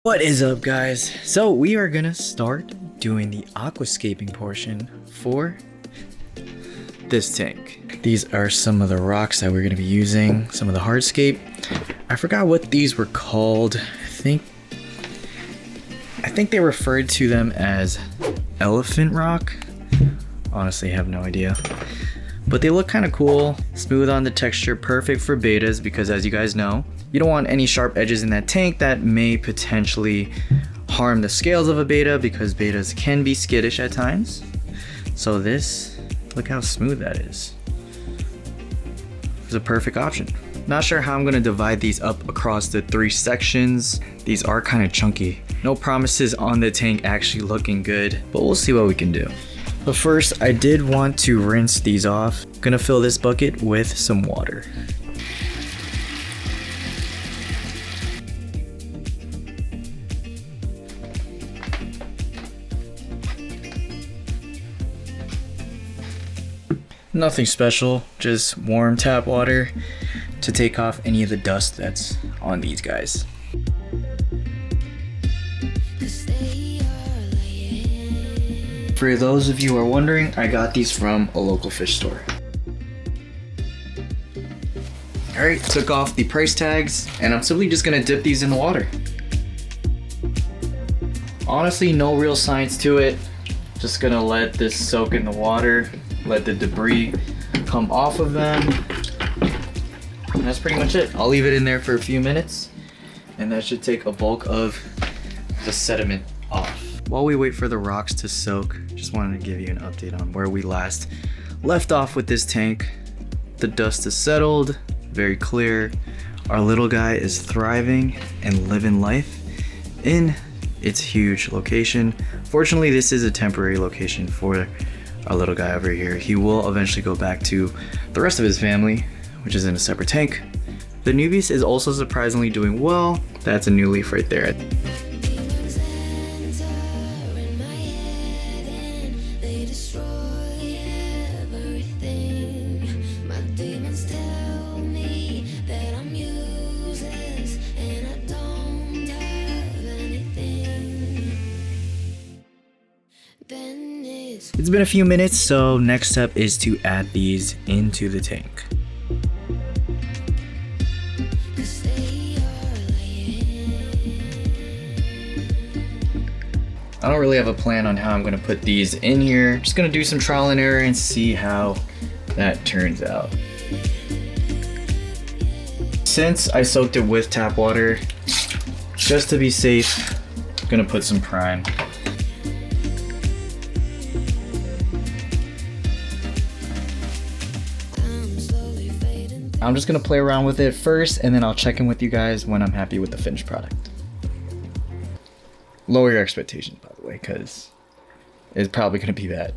What is up, guys? So we are gonna start doing the aquascaping portion for this tank. These are some of the rocks that we're gonna be using, some of the hardscape. I forgot what these were called. I think they referred to them as elephant rock. Honestly, I have no idea. But they look kind of cool, smooth on the texture, perfect for betas because, as you guys know, you don't want any sharp edges in that tank that may potentially harm the scales of a beta because betas can be skittish at times. So this, look how smooth that is. It's a perfect option. Not sure how I'm gonna divide these up across the 3 sections. These are kind of chunky. No promises on the tank actually looking good, but we'll see what we can do. But first, I did want to rinse these off. Gonna fill this bucket with some water. Nothing special, just warm tap water to take off any of the dust that's on these guys. For those of you who are wondering, I got these from a local fish store. Alright, took off the price tags, and I'm simply just gonna dip these in the water. Honestly, no real science to it. Just gonna let this soak in the water, let the debris come off of them. And that's pretty much it. I'll leave it in there for a few minutes, and that should take a bulk of the sediment off. While we wait for the rocks to soak, just wanted to give you an update on where we last left off with this tank. The dust is settled, very clear. Our little guy is thriving and living life in its huge location. Fortunately, this is a temporary location for our little guy over here. He will eventually go back to the rest of his family, which is in a separate tank. The newbies is also surprisingly doing well. That's a new leaf right there. It's been a few minutes, so next step is to add these into the tank. I don't really have a plan on how I'm gonna put these in here. Just gonna do some trial and error and see how that turns out. Since I soaked it with tap water, just to be safe, I'm gonna put some prime. I'm just gonna play around with it first, and then I'll check in with you guys when I'm happy with the finished product. Lower your expectations, by the way, because it's probably gonna be bad.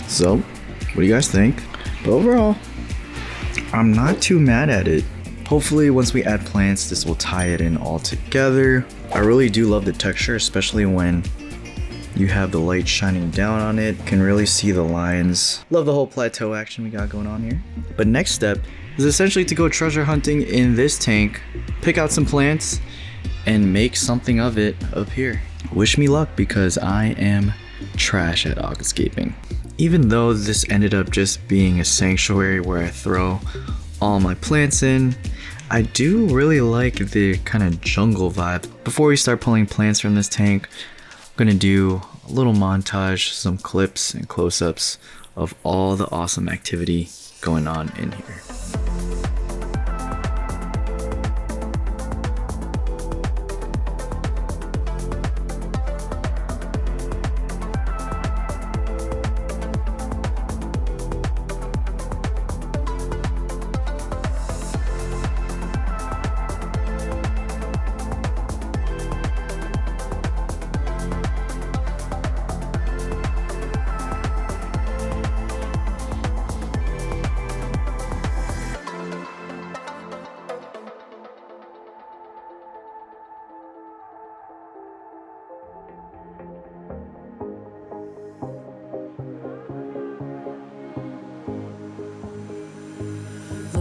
So, what do you guys think? But overall, I'm not too mad at it. Hopefully, once we add plants, this will tie it in all together. I really do love the texture, especially when you have the light shining down on it. You can really see the lines. Love the whole plateau action we got going on here. But next step is essentially to go treasure hunting in this tank, pick out some plants, and make something of it up here. Wish me luck because I am trash at aquascaping. Even though this ended up just being a sanctuary where I throw all my plants in, I do really like the kind of jungle vibe. Before we start pulling plants from this tank, I'm gonna do a little montage, some clips and close-ups of all the awesome activity going on in here.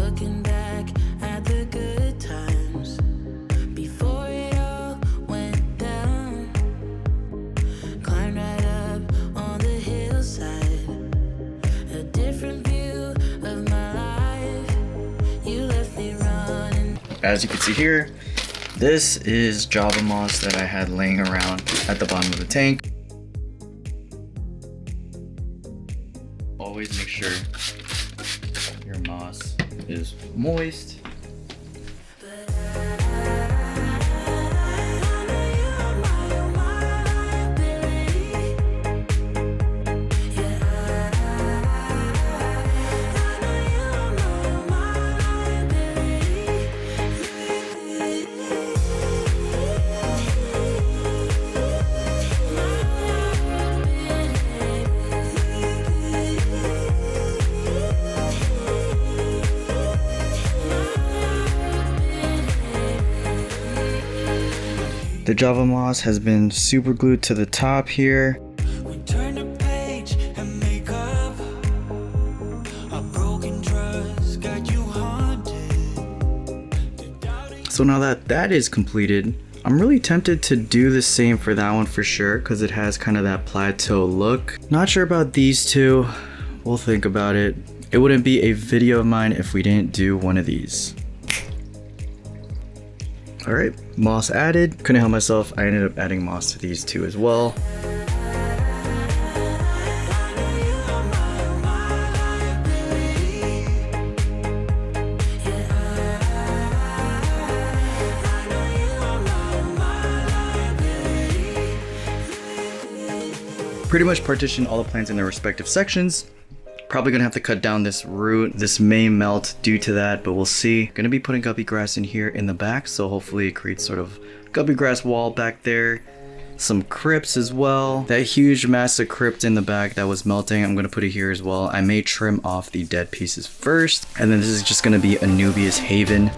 looking back at the good times before it all went down. Climbed right up on the hillside, a different view of my life. You left me running. As you can see here, this is Java moss that I had laying around at the bottom of the tank. Always make sure your moss is moist. The Java moss has been super glued to the top here. We turn the page and make up. A broken trust got you haunted. So now that that is completed, I'm really tempted to do the same for that one for sure, because it has kind of that plateau look. Not sure about these two. We'll think about it. It wouldn't be a video of mine if we didn't do one of these. All right, moss added. Couldn't help myself. I ended up adding moss to these two as well. Pretty much partition all the plants in their respective sections. Probably gonna have to cut down this root. This may melt due to that, but we'll see. Gonna be putting guppy grass in here in the back, so hopefully it creates sort of guppy grass wall back there. Some crypts as well. That huge massive crypt in the back that was melting, I'm gonna put it here as well. I may trim off the dead pieces first, and then this is just gonna be Anubias Haven.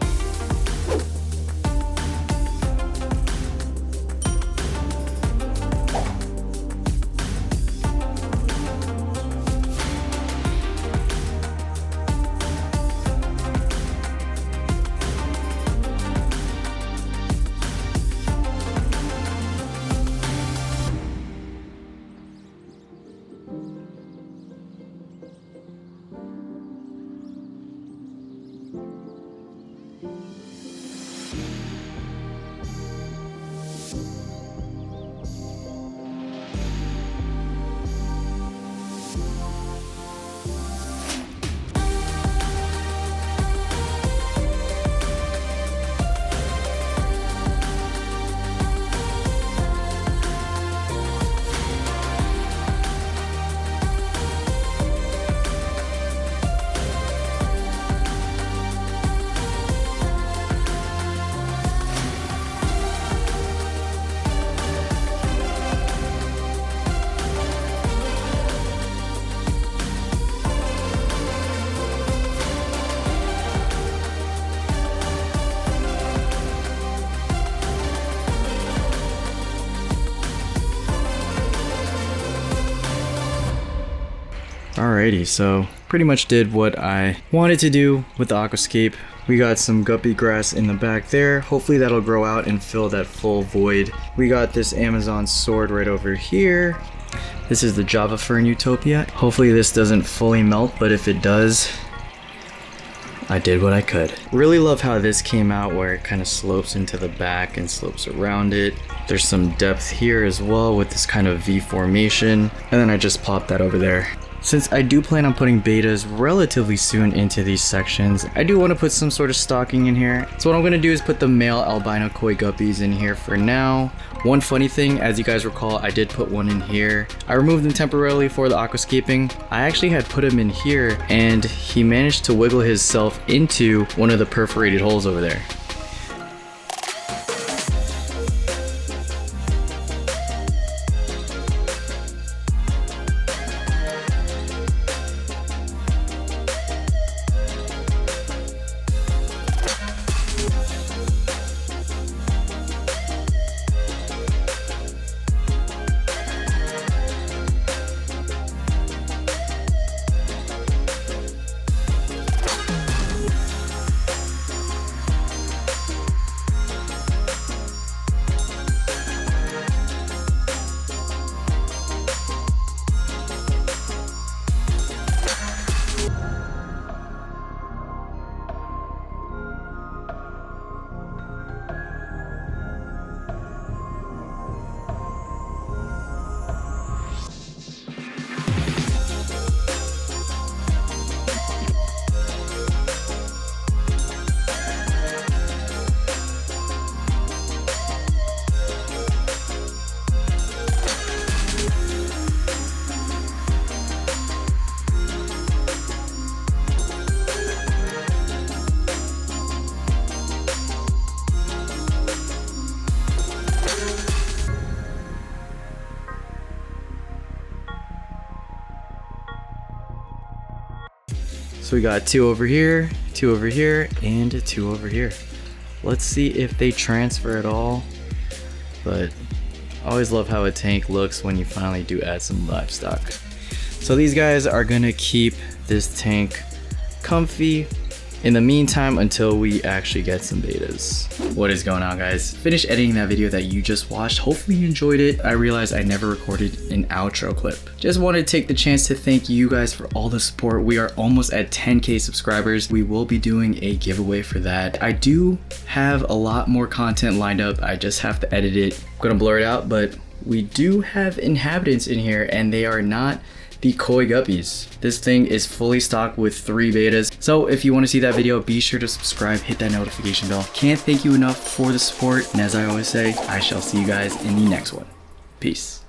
Alrighty, so pretty much did what I wanted to do with the aquascape. We got some guppy grass in the back there. Hopefully that'll grow out and fill that full void. We got this Amazon sword right over here. This is the Java Fern Utopia. Hopefully this doesn't fully melt, but if it does, I did what I could. Really love how this came out, where it kind of slopes into the back and slopes around it. There's some depth here as well with this kind of V formation. And then I just popped that over there. Since I do plan on putting betas relatively soon into these sections, I do want to put some sort of stocking in here. So what I'm going to do is put the male albino koi guppies in here for now. One funny thing, as you guys recall, I did put one in here. I removed him temporarily for the aquascaping. I actually had put him in here and he managed to wiggle himself into one of the perforated holes over there. So we got 2 over here, 2 over here, and 2 over here. Let's see if they transfer at all. But I always love how a tank looks when you finally do add some livestock. So these guys are gonna keep this tank comfy in the meantime until we actually get some betas. What is going on, guys? Finished editing that video that you just watched. Hopefully you enjoyed it. I realized I never recorded an outro clip. Just wanted to take the chance to thank you guys for all the support. We are almost at 10K subscribers. We will be doing a giveaway for that. I do have a lot more content lined up. I just have to edit it. I'm gonna blur it out, but we do have inhabitants in here and they are not the koi guppies. This thing is fully stocked with 3 betas. So if you want to see that video, be sure to subscribe, hit that notification bell. Can't thank you enough for the support. And as I always say, I shall see you guys in the next one. Peace.